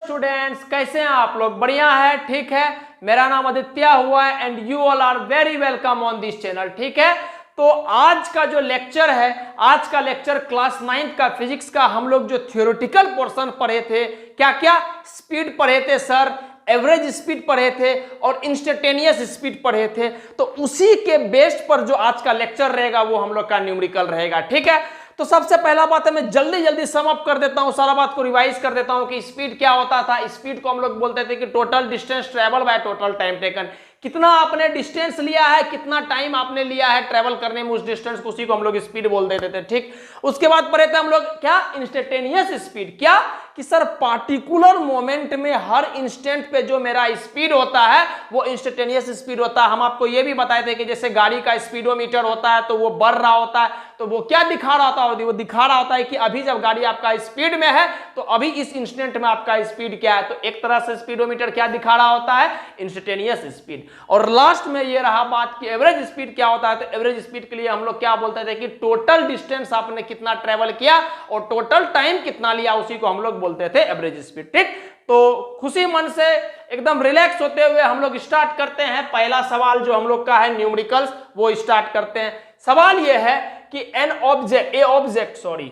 Students, कैसे हैं आप लोग? बढ़िया है, ठीक है। मेरा नाम आदित्य हुआ है and you all are very welcome on this channel, ठीक है। तो आज का जो लेक्चर है, आज का लेक्चर क्लास 9 का फिजिक्स का हम लोग जो थ्योरेटिकल पोर्शन पढ़े थे, क्या क्या स्पीड पढ़े थे सर, एवरेज स्पीड पढ़े थे और इंस्टेंटेनियस स्पीड पढ़े थे। तो उसी के बेस्ड पर जो आज का लेक्चर रहेगा वो हम लोग का न्यूमेरिकल रहेगा, ठीक है। तो सबसे पहला बात है, मैं जल्दी जल्दी सम अप कर देता हूं, सारा बात को रिवाइज कर देता हूं कि स्पीड क्या होता था। स्पीड को हम लोग बोलते थे कि total distance travel by total time taken. कितना आपने डिस्टेंस लिया है, कितना टाइम आपने लिया है ट्रेवल करने में उस डिस्टेंस को, उसी को हम लोग स्पीड बोल देते थे, ठीक। उसके बाद पढ़े थे हम लोग क्या, इंस्टेंटेनियस स्पीड। क्या कि सर पार्टिकुलर मोमेंट में हर इंस्टेंट पे जो मेरा स्पीड होता है वो इंस्टेंटेनियस स्पीड होता है। हम आपको ये भी बताए थे कि जैसे गाड़ी का स्पीडोमीटर होता है तो वो बढ़ रहा होता है, तो वो क्या दिखा रहा होता है, वो दिखा रहा होता है कि अभी जब गाड़ी आपका स्पीड में है तो अभी इस इंस्टेंट में आपका स्पीड क्या है। तो एक तरह से स्पीडोमीटर क्या दिखा रहा होता है, इंस्टेंटेनियस स्पीड। और लास्ट में ये रहा बात कि एवरेज स्पीड क्या होता है। तो एवरेज स्पीड के लिए हम लोग क्या बोलते थे कि टोटल डिस्टेंस आपने कितना ट्रेवल किया और टोटल टाइम कितना लिया, उसी को हम लोग बोलते थे एवरेज स्पीड, ठीक। तो खुशी मन से एकदम रिलैक्स होते हुए हम लोग स्टार्ट करते हैं। पहला सवाल जो हम लोग का है न्यूमेरिकल्स, वो स्टार्ट करते हैं। सवाल ये है कि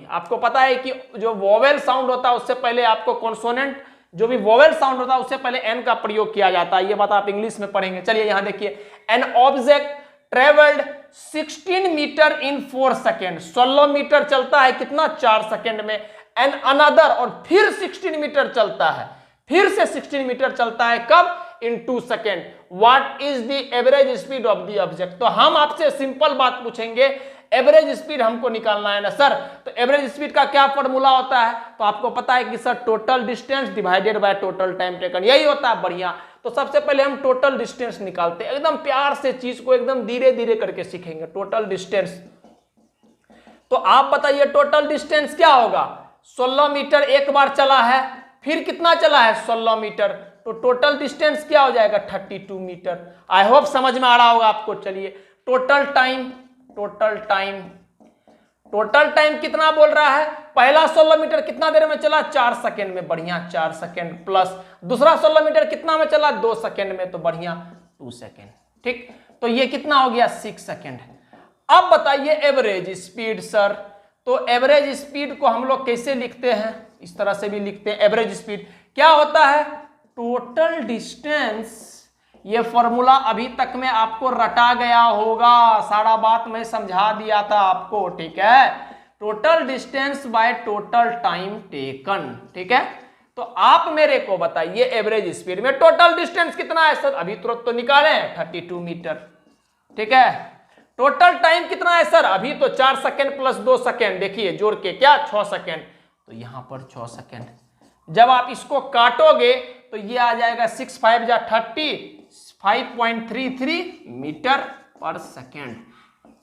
आपको पता है कि जो वोवेल साउंड होता है उससे पहले आपको कॉन्सोनेंट, जो भी वोवेल साउंड होता है उससे पहले एन का प्रयोग किया जाता है। ये बात आप इंग्लिश में पढ़ेंगे। चलिए यहां देखिए, an object travelled 16 metre in 4 second. 16 metre चलता है कितना, 4 सेकेंड में। एन अनदर, और फिर 16 मीटर चलता है, फिर से 16 मीटर चलता है, कब, इन 2 second. What is the average speed of the object. तो हम आपसे सिंपल बात पूछेंगे, एवरेज स्पीड हमको निकालना है ना सर। तो एवरेज स्पीड का क्या फॉर्मूला होता है, तो आपको पता है कि sir total distance divided by total time taken, यही होता है। बढ़िया। तो सबसे पहले हम टोटल डिस्टेंस निकालते हैं, एकदम प्यार से चीज को एकदम धीरे धीरे करके सीखेंगे। टोटल डिस्टेंस, तो आप बताइए टोटल डिस्टेंस क्या होगा। 16 मीटर एक बार चला है, फिर कितना चला है, 16 मीटर। तो टोटल डिस्टेंस क्या हो जाएगा, 32 मीटर। आई होप समझ में आ रहा होगा आपको। चलिए टोटल टाइम, टोटल टाइम कितना बोल रहा है, पहला 16 मीटर कितना देर में चला, 4 सेकेंड में। बढ़िया, 4 सेकेंड प्लस दूसरा 16 मीटर कितना में चला, 2 सेकेंड में। तो बढ़िया, 2 सेकेंड, ठीक। तो ये कितना हो गया, 6 सेकेंड। अब बताइए एवरेज स्पीड सर। तो एवरेज स्पीड को हम लोग कैसे लिखते हैं, इस तरह से भी लिखते हैं। एवरेज स्पीड क्या होता है, टोटल डिस्टेंस। ये फॉर्मूला अभी तक में आपको रटा गया होगा, सारा बात मैं समझा दिया था आपको, ठीक है। Total distance by total time taken, ठीक है। तो आप मेरे को बताइए एवरेज स्पीड में टोटल डिस्टेंस कितना है सर, अभी तुरंत तो निकाले 32 मीटर, ठीक है। टोटल टाइम कितना है सर, अभी तो 4 सेकेंड प्लस 2 सेकेंड, देखिए जोड़ के क्या, 6 सेकेंड। तो यहां पर 6 सेकेंड। जब आप इसको काटोगे तो ये आ जाएगा 6 5 जा 30, 5.33 मीटर पर सेकेंड।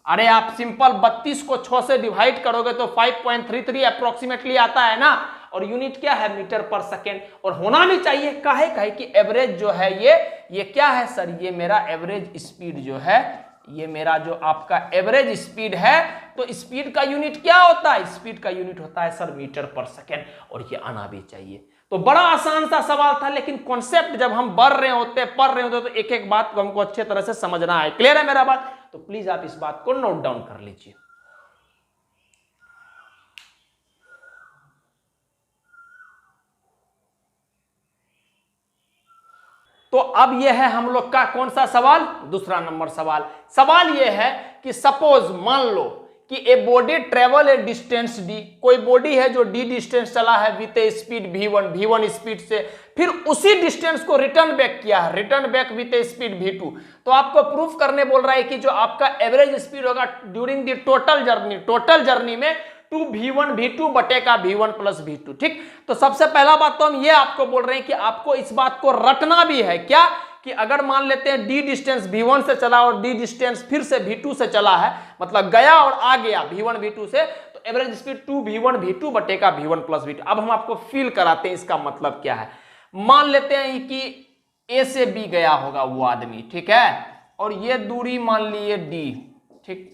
अरे आप सिंपल 32 को 6 से डिवाइड करोगे तो 5.33 अप्रोक्सीमेटली आता है ना, और यूनिट क्या है, मीटर पर सेकेंड। और होना भी चाहिए, काहे कि एवरेज जो है ये क्या है सर, ये मेरा एवरेज स्पीड जो है, ये मेरा जो आपका एवरेज स्पीड है। तो स्पीड का यूनिट क्या होता है, स्पीड का यूनिट होता है सर मीटर पर सेकेंड, और ये आना भी चाहिए। तो बड़ा आसान सा सवाल था, लेकिन कॉन्सेप्ट जब हम बढ़ रहे होते, पढ़ रहे होते, तो एक एक बात को हमको अच्छे तरह से समझना है। क्लियर है मेरा बात? तो प्लीज आप इस बात को नोट डाउन कर लीजिए। तो अब यह है हम लोग का कौन सा सवाल, दूसरा नंबर सवाल। सवाल यह है कि सपोज मान लो कि a body travel A distance D. कोई बॉडी है जो डी डिस्टेंस चला है with A speed v1 speed से, फिर उसी डिस्टेंस को रिटर्न बैक किया है, return back with A speed v2। तो आपको प्रूफ करने बोल रहा है कि जो आपका एवरेज स्पीड होगा ड्यूरिंग द टोटल जर्नी में 2v1 v2 बटे का v1 प्लस v2, ठीक। तो सबसे पहला बात तो हम ये आपको बोल रहे हैं कि आपको इस बात को रटना भी है, क्या कि अगर मान लेते हैं डी डिस्टेंस v1 से चला और डी डिस्टेंस फिर से v2 से चला है, मतलब गया और आ गया v1 v2 से, तो एवरेज स्पीड 2v1 v2 बटे का v1 प्लस v2। अब हम आपको फील कराते हैं इसका मतलब क्या है। मान लेते हैं कि ए से बी गया होगा वो आदमी, ठीक है, और ये दूरी मान लिए d, ठीक।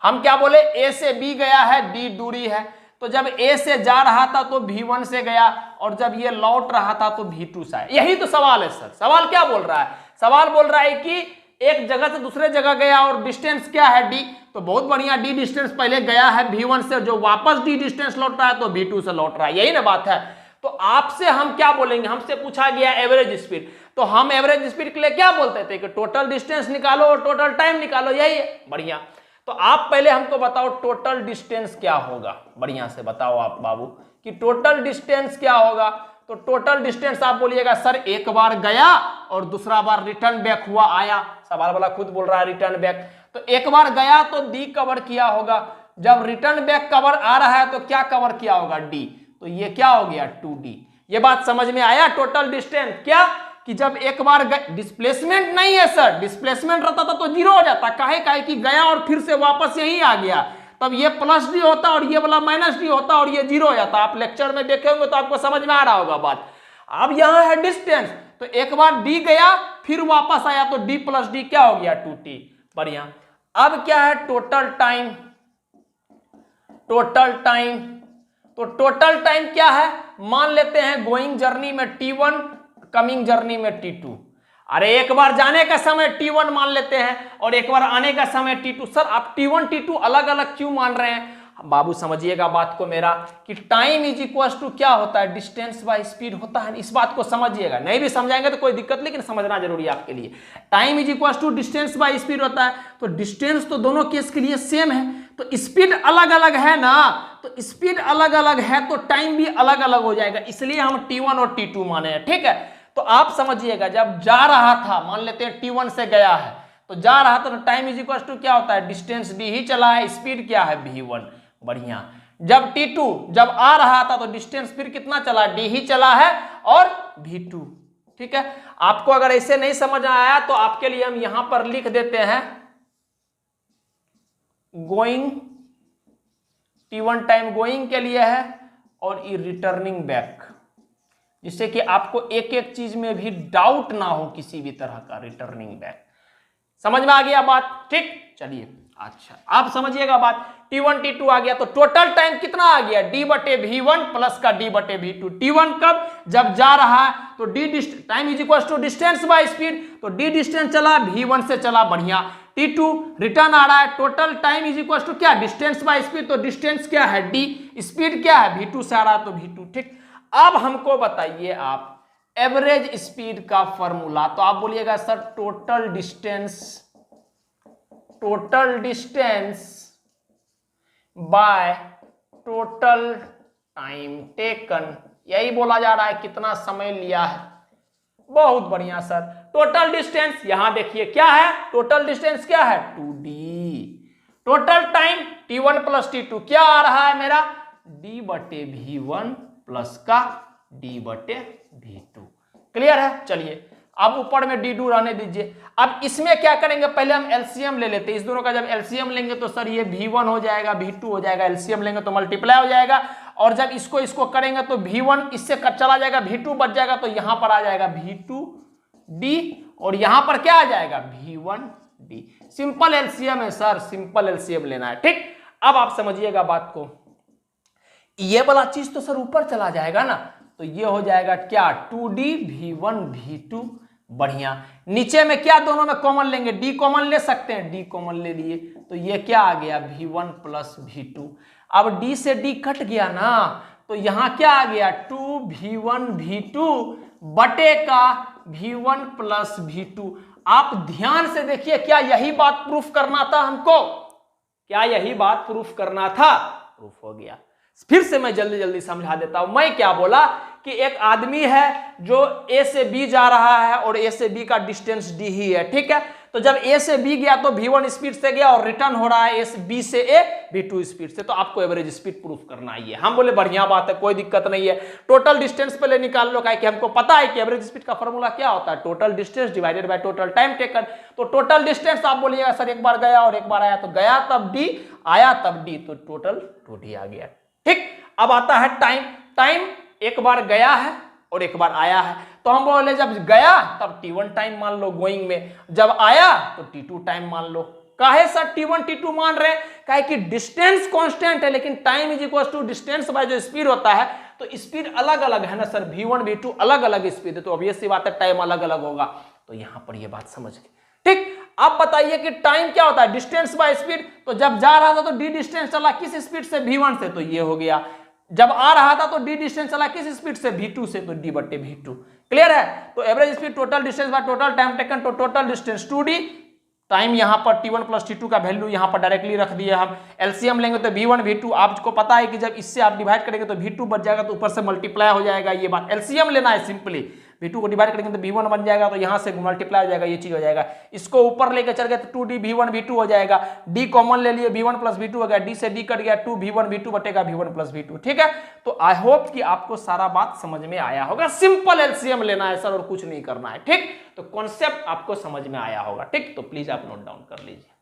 हम क्या बोले, ए से बी गया है, d दूरी है। तो जब ए से जा रहा था तो V1 से गया, और जब ये लौट रहा था तो V2 से आया। यही तो सवाल है सर। सवाल क्या बोल रहा है? सवाल बोल रहा है कि एक जगह से दूसरे जगह गया और डिस्टेंस क्या है d, तो बहुत बढ़िया, d डिस्टेंस पहले गया है V1 से, जो वापस d डिस्टेंस लौट रहा है तो V2 से लौट रहा है। यही ना बात है। तो आपसे हम क्या बोलेंगे? हमसे पूछा गया एवरेज स्पीड, तो हम एवरेज स्पीड के लिए क्या बोलते थे कि टोटल डिस्टेंस निकालो और टोटल टाइम निकालो। यही है, बढ़िया। तो आप पहले हमको बताओ टोटल डिस्टेंस क्या होगा, बढ़िया से बताओ आप बाबू कि टोटल डिस्टेंस क्या होगा। तो टोटल डिस्टेंस आप बोलिएगा सर एक बार गया और दूसरा बार रिटर्न बैक हुआ, आया। सवाल वाला खुद बोल रहा है रिटर्न बैक, तो एक बार गया तो डी कवर किया होगा, जब रिटर्न बैक कवर आ रहा है तो क्या कवर किया होगा? डी। तो ये क्या हो गया? 2d। ये बात समझ में आया? टोटल डिस्टेंस क्या कि जब एक बार डिस्प्लेसमेंट नहीं है सर, डिस्प्लेसमेंट रहता था तो जीरो हो जाता। काहे कि गया और फिर से वापस यही आ गया, तब ये प्लस डी होता और ये वाला माइनस डी होता और ये जीरो हो जाता। आप लेक्चर में देखे होंगे तो आपको समझ में आ रहा होगा बात। अब यहां है डिस्टेंस, तो एक बार डी गया फिर वापस आया तो डी प्लस डी क्या हो गया? 2t। बढ़िया। अब क्या है? Total time. टोटल टाइम, तो टोटल टाइम क्या है? मान लेते हैं गोइंग जर्नी में t1, कमिंग जर्नी में t2। अरे एक बार जाने का समय t1 मान लेते हैं और एक बार आने का समय t2। सर आप t1 t2 अलग अलग क्यों मान रहे हैं? बाबू समझिएगा बात को मेरा कि टाइम इज इक्वल टू क्या होता है? डिस्टेंस बाय स्पीड होता है। इस बात को समझिएगा, नहीं भी समझाएंगे तो कोई दिक्कत, लेकिन समझना जरूरी है आपके लिए। Time is equal to distance by speed होता है, तो डिस्टेंस तो दोनों केस के लिए सेम है, तो स्पीड अलग अलग है ना, तो स्पीड अलग अलग है तो टाइम भी अलग अलग हो जाएगा, इसलिए हम t1 और t2 माने हैं। ठीक है, तो आप समझिएगा जब जा रहा था, मान लेते हैं t1 से गया है तो जा रहा था, तो टाइम इज इक्वल टू क्या होता है? डिस्टेंस d ही चला है, स्पीड क्या है? v1। बढ़िया। जब t2 जब आ रहा था तो डिस्टेंस फिर कितना चला? d ही चला है और v2। ठीक है, आपको अगर ऐसे नहीं समझ आया तो आपके लिए हम यहां पर लिख देते हैं गोइंग, t1 टाइम गोइंग के लिए है और ये रिटर्निंग बैक, जिससे कि आपको एक एक चीज में भी डाउट ना हो किसी भी तरह का। रिटर्निंग बैक समझ में आ गया बात? ठीक, चलिए अच्छा आप समझिएगा बात। t1 t2 आ गया तो टोटल टाइम कितना आ गया? d बटे v1 प्लस का d बटे v2। t1 कब? जब जा रहा है तो d time is equal to distance by speed, तो d डिस्टेंस चला, v1 से चला। बढ़िया। t2 रिटर्न आ रहा है, total time is equal to क्या? डिस्टेंस बाय स्पीड, तो डिस्टेंस क्या है? d, स्पीड क्या है? v2 से आ रहा है तो v2। ठीक, अब हमको बताइए आप एवरेज स्पीड का फॉर्मूला। तो आप बोलिएगा sir total distance by total time taken, यही बोला जा रहा है, कितना समय लिया है। बहुत बढ़िया सर। टोटल डिस्टेंस यहां देखिए क्या है? टोटल डिस्टेंस क्या है? 2d। Total time t1 plus t2 क्या आ रहा है मेरा? d बटे v1 प्लस का d बटे v2। क्लियर है? चलिए अब ऊपर में d2 रहने दीजिए। अब इसमें क्या करेंगे? पहले हम एलसीएम ले लेते हैं। इस दोनों का जब एलसीएम लेंगे तो सर ये v1 हो जाएगा, v2 हो जाएगा। एलसीएम लेंगे तो मल्टीप्लाई हो जाएगा, और जब इसको करेंगे तो v1 इससे चला जाएगा, v2 बच जाएगा, तो यहां पर आ जाएगा v2d और यहां पर क्या आ जाएगा? v1d। सिंपल एलसीएम है सर, सिंपल एलसीएम लेना है। ठीक, अब आप समझिएगा बात को। ये वाला चीज तो सर ऊपर चला जाएगा ना, तो ये हो जाएगा क्या? 2d v1 v2। बढ़िया। नीचे में क्या दोनों में कॉमन लेंगे? d कॉमन ले सकते हैं, d कॉमन ले लिए, तो ये क्या आ गया? v1 plus v2। अब d से d कट गया ना, तो यहां क्या आ गया? 2v1 v2 बटे का v1 प्लस v2। आप ध्यान से देखिए, क्या यही बात प्रूफ करना था हमको? क्या यही बात प्रूफ करना था? प्रूफ हो गया। फिर से मैं जल्दी जल्दी समझा देता हूं। मैं क्या बोला कि एक आदमी है जो ए से बी जा रहा है और ए से बी का डिस्टेंस डी ही है। ठीक है, तो जब ए से बी गया तो v1 स्पीड से गया और रिटर्न हो रहा है बी से ए v2 स्पीड से, तो आपको एवरेज स्पीड प्रूफ करना ही है। हम बोले बढ़िया बात है, कोई दिक्कत नहीं है। टोटल डिस्टेंस पहले निकाल लो, कि हमको पता है कि एवरेज स्पीड का फॉर्मूला क्या होता है? Total distance divided by total time taken. तो टोटल डिस्टेंस आप बोलिएगा सर एक बार गया और एक बार आया, तो गया तब डी, आया तब डी, तो टोटल 2d आ गया। ठीक, अब आता है टाइम। टाइम एक बार गया है और एक बार आया है, तो हम बोले जब गया तब t1 टाइम मान लो गोइंग में, जब आया तो t2 टाइम मान लो। काहे सर T1 T2 मान रहे हैं? काहे कि डिस्टेंस कांस्टेंट है, लेकिन time is equal to distance by जो स्पीड होता है, तो स्पीड अलग अलग है ना सर, V1 V2 अलग अलग स्पीड है, तो ऑब्वियस सी बात है टाइम अलग अलग होगा। तो यहां पर ये बात समझ गए, ठीक। अब बताइए कि टाइम क्या होता है? Distance by speed. तो जब जा रहा था तो d डिस्टेंस चला किस स्पीड से? V1 से, तो ये हो गया। जब आ रहा था तो d डिस्टेंस चला किस स्पीड से? V2 से, तो d बटे V2। क्लियर है? तो average speed total distance by total time taken, तो टोटल डिस्टेंस 2d। टाइम यहां पर T1 प्लस T2 का वैल्यू यहां पर डायरेक्टली रख दिए हम। एलसीएम लेंगे तो V1 V2, आपको पता है कि जब इससे आप डिवाइड करेंगे तो V2 बच जाएगा, तो ऊपर से मल्टीप्लाई हो जाएगा। ये बात एलसीएम लेना है सिंपली। V2 को डिवाइड करेंगे तो V1 बन जाएगा, तो यहां से मल्टीप्लाई हो जाएगा, ये चीज हो जाएगा। इसको ऊपर लेकर चल गए तो 2d V1 V2 हो जाएगा। d कॉमन ले लिए, V1 प्लस V2 हो गया, d से d कट गया, 2 V1 V2 बटेगा V1 plus V2। ठीक है, तो आई होप कि आपको सारा बात समझ में आया होगा। सिंपल एलसीएम लेना है सर और कुछ नहीं करना है, ठीक। तो कॉन्सेप्ट आपको समझ में आया होगा, ठीक। तो प्लीज आप नोट डाउन कर लीजिए।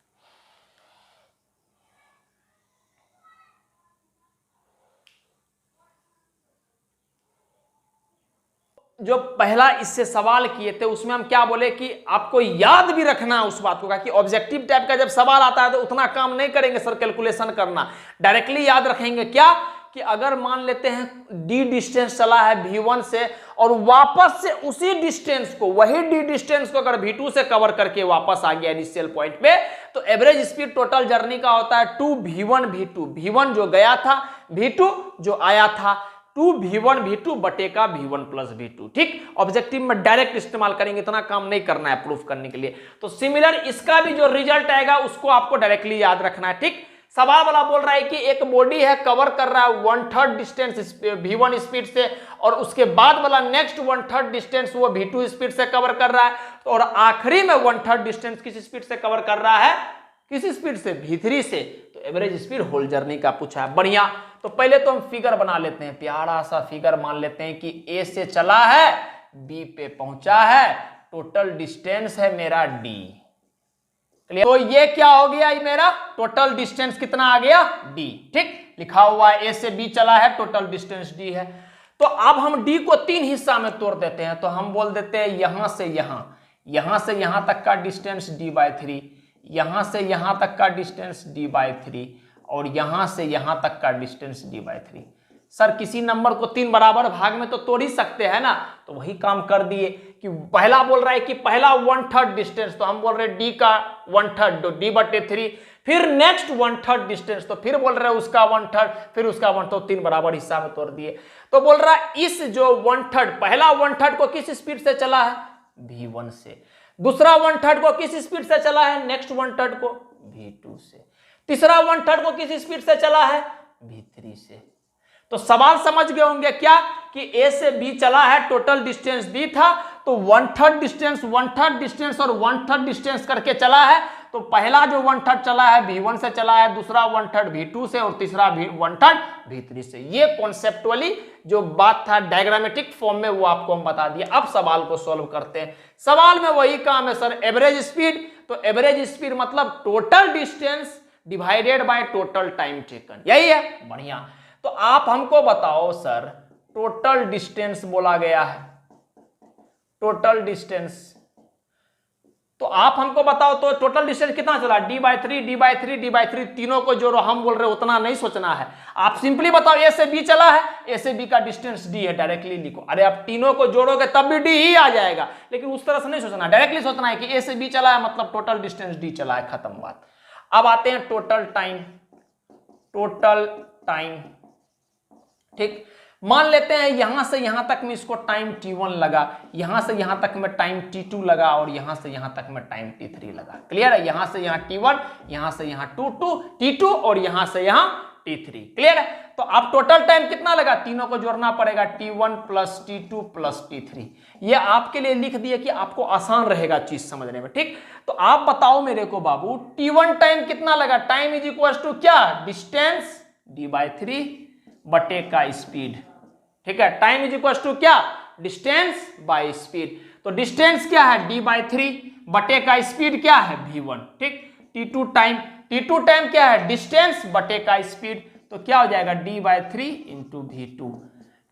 जो पहला इससे सवाल किए थे उसमें हम क्या बोले कि आपको याद भी रखना है उस बात को कि ऑब्जेक्टिव टाइप का जब सवाल आता है तो उतना काम नहीं करेंगे सर कैलकुलेशन करना, डायरेक्टली याद रखेंगे। क्या कि अगर मान लेते हैं d डिस्टेंस चला है V1 से और वापस से उसी डिस्टेंस को, वही d डिस्टेंस को अगर V2 से कवर करके वापस आ गया इनिशियल पॉइंट पे, तो एवरेज स्पीड टोटल जर्नी का होता है 2 V1 V2। V1 जो गया था, V2 जो आया था, 2 V1 V2 बटे का V1 प्लस V2। ठीक, ऑब्जेक्टिव में डायरेक्ट इस्तेमाल करेंगे, इतना काम नहीं करना है प्रूफ करने के लिए। तो सिमिलर इसका भी जो रिजल्ट आएगा उसको आपको डायरेक्टली याद रखना है। ठीक, सवाल वाला बोल रहा है कि एक बॉडी है कवर कर रहा है 1/3 डिस्टेंस V1 स्पीड से, और उसके बाद वाला नेक्स्ट 1/3 डिस्टेंस वो V2 स्पीड से कवर कर रहा है, और आखिरी में 1/3 डिस्टेंस किस स्पीड से कवर कर रहा है? किस स्पीड से? V3 से। तो एवरेज स्पीड होल जर्नी का पूछा है। बढ़िया, तो पहले तो हम फिगर बना लेते हैं, प्यारा सा फिगर मान लेते हैं कि A से चला है, B पे पहुंचा है, टोटल डिस्टेंस है मेरा D। तो ये क्या हो गया? ये मेरा टोटल डिस्टेंस कितना आ गया? D। ठीक, लिखा हुआ है A से B चला है, टोटल डिस्टेंस D है। तो अब हम D को 3 हिस्सा में तोड़ देते हैं, तो हम बोल देते हैं यहां से यहां तक का डिस्टेंस D/3, यहां से यहां तक का डिस्टेंस D/3, और यहां से यहां तक का डिस्टेंस D/3। सर किसी नंबर को 3 बराबर भाग में तो तोड़ ही सकते हैं ना, तो वही काम कर दिए कि पहला बोल रहा है कि पहला 1/3 डिस्टेंस, तो हम बोल रहे हैं D का 1/3 D/3, फिर नेक्स्ट 1/3 डिस्टेंस, तो फिर बोल रहे हैं उसका 1/3, फिर उसका 1/3, तो 3 बराबर हिस्सा में तोड़ दिए। तो बोल रहा है इस जो 1/3, पहला 1/3 को किस स्पीड से चला है? V1 से। दूसरा 1/3 को किस स्पीड से चला है? नेक्स्ट 1/3 को V2 से। तीसरा 1/3 को किस स्पीड से चला है? V3 से। तो सवाल समझ गए होंगे क्या कि A से B चला है, टोटल डिस्टेंस D था, तो 1/3 डिस्टेंस और 1/3 डिस्टेंस करके चला है। तो पहला जो 1/3 चला है V1 से चला है, दूसरा 1/3 V2 से, और तीसरा 1/3 V3 से। ये कॉन्सेप्टुअली जो बात था डायग्रामेटिक फॉर्म में, वो आपको हम बता दिया। अब सवाल को सॉल्व करते हैं। सवाल में वही काम है सर, एवरेज स्पीड। तो एवरेज स्पीड मतलब total distance divided by total time taken, यही है। बढ़िया, तो आप हमको बताओ सर, टोटल डिस्टेंस बोला गया है, टोटल डिस्टेंस, तो आप हमको बताओ तो टोटल डिस्टेंस कितना चला? D/3 तीनों को जोड़ो, हम बोल रहे उतना नहीं सोचना है। आप सिंपली बताओ A से B चला है, A से B का डिस्टेंस D है, डायरेक्टली लिखो। अरे आप तीनों को जोड़ोगे तब भी D ही आ जाएगा, लेकिन उस तरह से नहीं सोचना, डायरेक्टली सोचना है कि A से B चला है मतलब टोटल डिस्टेंस D चला है, खत्म बात। अब आते हैं टोटल टाइम। टोटल टाइम, ठीक, मान लेते हैं यहां से यहां तक में इसको टाइम T1 लगा, यहां से यहां तक में टाइम T2 लगा, और यहां से यहां तक में टाइम T3 लगा। क्लियर है? यहां से यहां T1, यहां से यहां T2, और यहां से यहां T3। क्लियर है? तो अब टोटल टाइम कितना लगा? तीनों को जोड़ना पड़ेगा, T1 plus T2 plus T3। ये आपके लिए लिख दिए कि आपको आसान रहेगा चीज समझने में। ठीक, तो आप बताओ मेरे को बाबू, T1 टाइम कितना लगा? टाइम इज इक्वल टू क्या? डिस्टेंस D/3 बटे का स्पीड। ठीक है, टाइम इज इक्वल टू क्या? Distance by speed. तो डिस्टेंस क्या है? D/3 बटे का स्पीड क्या है? V1। ठीक, T2 टाइम क्या है? डिस्टेंस बटे का स्पीड, तो क्या हो जाएगा? D/3 into V2।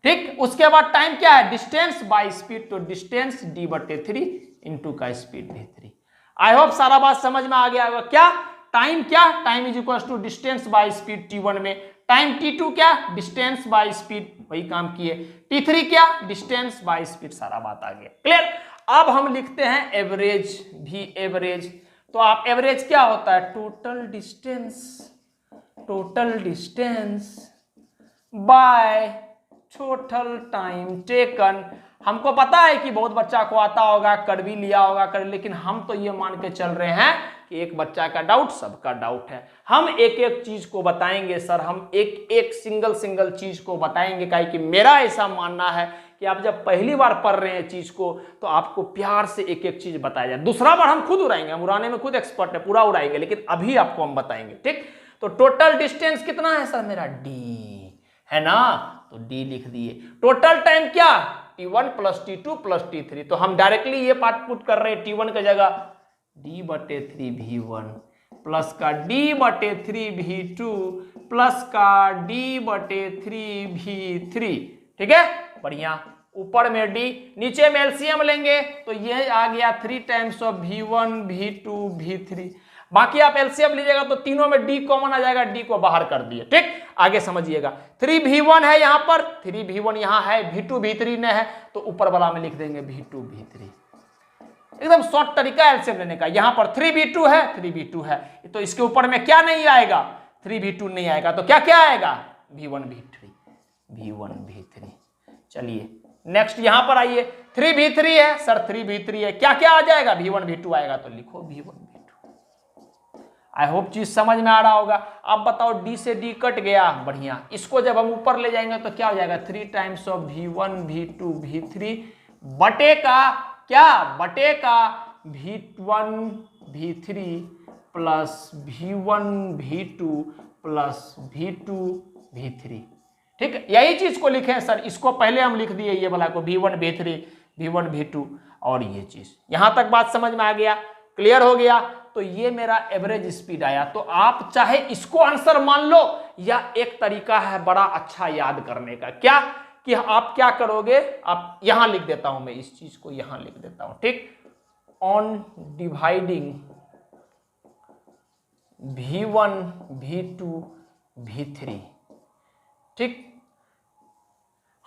ठीक, उसके बाद टाइम क्या है? डिस्टेंस बाय स्पीड, तो डिस्टेंस D/3 इंटू का स्पीड V3। आई होप सारा बात समझ में आ गया होगा क्या टाइम क्या, time is equal to distance by speed t1 में, टाइम t2 क्या, डिस्टेंस बाय स्पीड, वही काम किए, t3 क्या, डिस्टेंस बाय स्पीड, सारा बात आ गया क्लियर। अब हम लिखते हैं एवरेज, भी एवरेज, तो आप एवरेज क्या होता है, total distance by total time taken. हमको पता है कि बहुत बच्चा को आता होगा, कर भी लिया होगा, कर, लेकिन हम तो ये मान के चल रहे हैं कि एक बच्चा का डाउट सबका डाउट है। हम एक एक चीज को बताएंगे सर, हम एक एक सिंगल चीज को बताएंगे, काहे कि मेरा ऐसा मानना है कि आप जब पहली बार पढ़ रहे हैं चीज को तो आपको प्यार से एक एक चीज बताया जाए। दूसरा बार हम खुद उड़ाएंगे, हम उड़ाने में खुद एक्सपर्ट है, पूरा उड़ाएंगे, लेकिन अभी आपको हम बताएंगे, ठीक। तो टोटल डिस्टेंस कितना है सर मेरा, d है ना, तो d लिख दिए। टोटल टाइम क्या, t1 plus t2 plus t3, तो हम डायरेक्टली ये पार्ट पुट कर रहे हैं, t1 की जगह d/3v1 प्लस का d/3v2 प्लस का d/3v3, ठीक है, बढ़िया। ऊपर में d, नीचे में एलसीएम लेंगे तो ये आ गया 3 times of v1 v2 v3, बाकी आप एलसीएम लीजिएगा तो तीनों में d कॉमन आ जाएगा, d को बाहर कर दिए, ठीक। आगे समझिएगा, 3v1 है यहां पर, 3v1 यहां है, v2 v3 ने है, तो ऊपर वाला में लिख देंगे v2 v3, एकदम शॉर्ट तरीका एलसीएम लेने का। यहां पर 3v2 है, 3v2 है, तो इसके ऊपर में क्या नहीं आएगा, 3v2 नहीं आएगा, तो क्या क्या आएगा, v1 v3। चलिए नेक्स्ट यहां पर आइए, 3v3 है सर, 3v3 है, क्या क्या आ जाएगा, v1 v2 आएगा, तो लिखो v1 v2। आई होप चीज समझ में आ रहा होगा। अब बताओ d से d कट गया, बढ़िया। इसको जब हम ऊपर ले जाएंगे तो क्या हो जाएगा, 3 times of v1 v2 v3 बटे का क्या, बटे का v1 v3 plus v1 v2 plus v2 v3, ठीक है। यही चीज को लिखे सर, इसको पहले हम लिख दिए, ये वाला को v1 v3 v1 v2, और ये चीज यहां तक बात समझ में आ गया, क्लियर हो गया। तो ये मेरा एवरेज स्पीड आया। तो आप चाहे इसको आंसर मान लो, या एक तरीका है बड़ा अच्छा याद करने का, क्या कि आप क्या करोगे, आप यहां लिख देता हूं, मैं इस चीज को यहां लिख देता हूं, ठीक। On dividing v1 v2 v3, ठीक,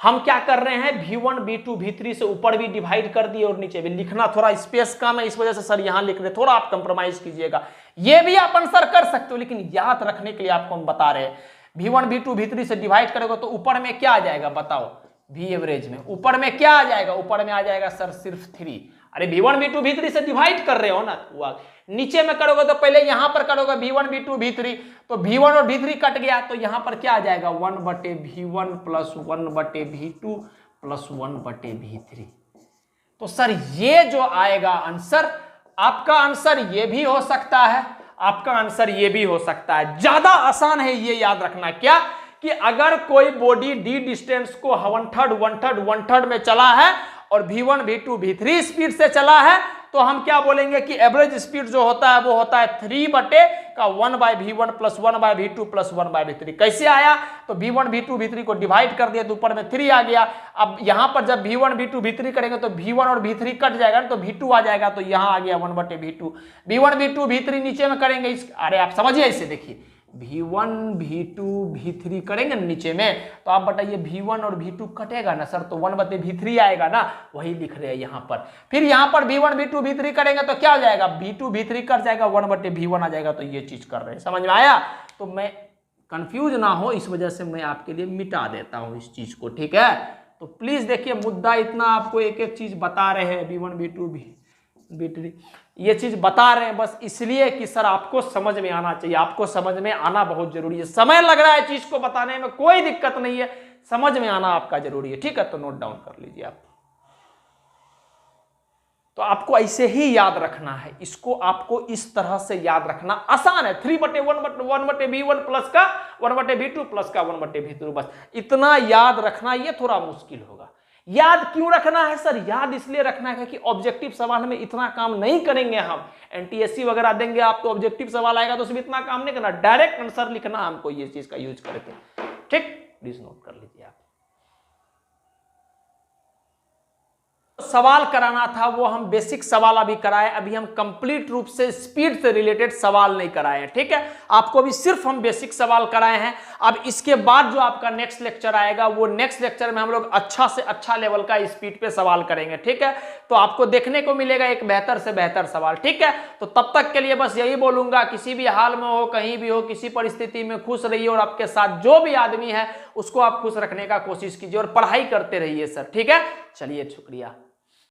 हम क्या कर रहे हैं, v1 v2 v3 से ऊपर भी डिवाइड कर दिए और नीचे भी। लिखना थोड़ा स्पेस कम है, इस वजह से सर यहां लिख रहे, थोड़ा आप कंप्रोमाइज कीजिएगा। ये भी आप आंसर कर सकते हो, लेकिन याद रखने के लिए आपको हम बता रहे हैं, v1 v2 v3 से डिवाइड करोगे तो ऊपर में क्या आ जाएगा बताओ, v एवरेज में ऊपर में क्या आ जाएगा, ऊपर में आ जाएगा सर सिर्फ 3। अरे v1 v2 v3 से डिवाइड कर रहे हो ना, नीचे में करोगे तो पहले यहां पर करोगे v1 v2 v3, तो v1 और v3 कट गया, तो यहां पर क्या आ जाएगा, 1/v1 plus 1/v2 plus 1/v3। तो सर ये जो आएगा आंसर, आपका आंसर ये भी हो सकता है, आपका आंसर ये भी हो सकता है। ज्यादा आसान है ये याद रखना, क्या कि अगर कोई बॉडी d डिस्टेंस को 1/3 में चला है और v1 v2 v3 स्पीड से चला है, तो हम क्या बोलेंगे कि एवरेज स्पीड जो होता है वो होता है 3/1/v1 plus 1/v2 plus 1/v3। कैसे आया, तो v1 v2 v3 को डिवाइड कर दिया तो ऊपर में 3 आ गया। अब यहां पर जब v1 v2 v3 करेंगे तो v1 और v3 कट जाएगा ना, तो v2 आ जाएगा, तो यहां आ गया 1/v2। v1 v2 v3 नीचे में करेंगे, अरे आप समझिए इसे, देखिए v1 v2 v3 करेंगे नीचे में, तो आप बताइए v1 और v2 कटेगा ना सर, तो 1/v3 आएगा ना, वही लिख रहे हैं यहां पर। फिर यहां पर v1 v2 v3 करेंगे तो क्या हो जाएगा, v2 v3 कट जाएगा, 1/v1 आ जाएगा। तो ये चीज कर रहे हैं, समझ में आया। तो मैं कंफ्यूज ना हो इस वजह से मैं आपके लिए मिटा देता हूं इस चीज को, ठीक है। तो प्लीज देखिए, मुद्दा इतना आपको एक एक चीज बता रहे हैं, v1 v2 v3 ये चीज बता रहे हैं बस इसलिए कि सर आपको समझ में आना चाहिए, आपको समझ में आना बहुत जरूरी है। समय लग रहा है चीज को बताने में, कोई दिक्कत नहीं है, समझ में आना आपका जरूरी है, ठीक है। तो नोट डाउन कर लीजिए आप। तो आपको ऐसे ही याद रखना है, इसको आपको इस तरह से याद रखना आसान है। 3/1/v1 प्लस का 1/v2 प्लस का 1/v3, बस इतना याद रखना, ये थोड़ा मुश्किल होगा। याद क्यों रखना है सर, याद इसलिए रखना है कि ऑब्जेक्टिव सवाल में इतना काम नहीं करेंगे हम, एनटीएससी वगैरह देंगे आप तो ऑब्जेक्टिव सवाल आएगा तो उसमें इतना काम नहीं करना, डायरेक्ट आंसर लिखना हमको ये चीज का यूज करके, ठीक। प्लीज नोट कर लीजिए आप। सवाल कराना था वो हम बेसिक सवाल अभी कराए, अभी हम कंप्लीट रूप से स्पीड से रिलेटेड सवाल नहीं कराए हैं, ठीक है। आपको अभी सिर्फ हम बेसिक सवाल कराए हैं। अब इसके बाद जो आपका नेक्स्ट लेक्चर आएगा वो नेक्स्ट लेक्चर में हम लोग अच्छा से अच्छा लेवल का स्पीड पे सवाल करेंगे, ठीक है। तो आपको देखने को मिलेगा एक बेहतर से बेहतर सवाल, ठीक है। तो तब तक के लिए बस यही बोलूंगा, किसी भी हाल में हो, कहीं भी हो, किसी परिस्थिति में खुश रहिए और आपके साथ जो भी आदमी है उसको आप खुश रखने का कोशिश कीजिए और पढ़ाई करते रहिए सर, ठीक है। चलिए शुक्रिया।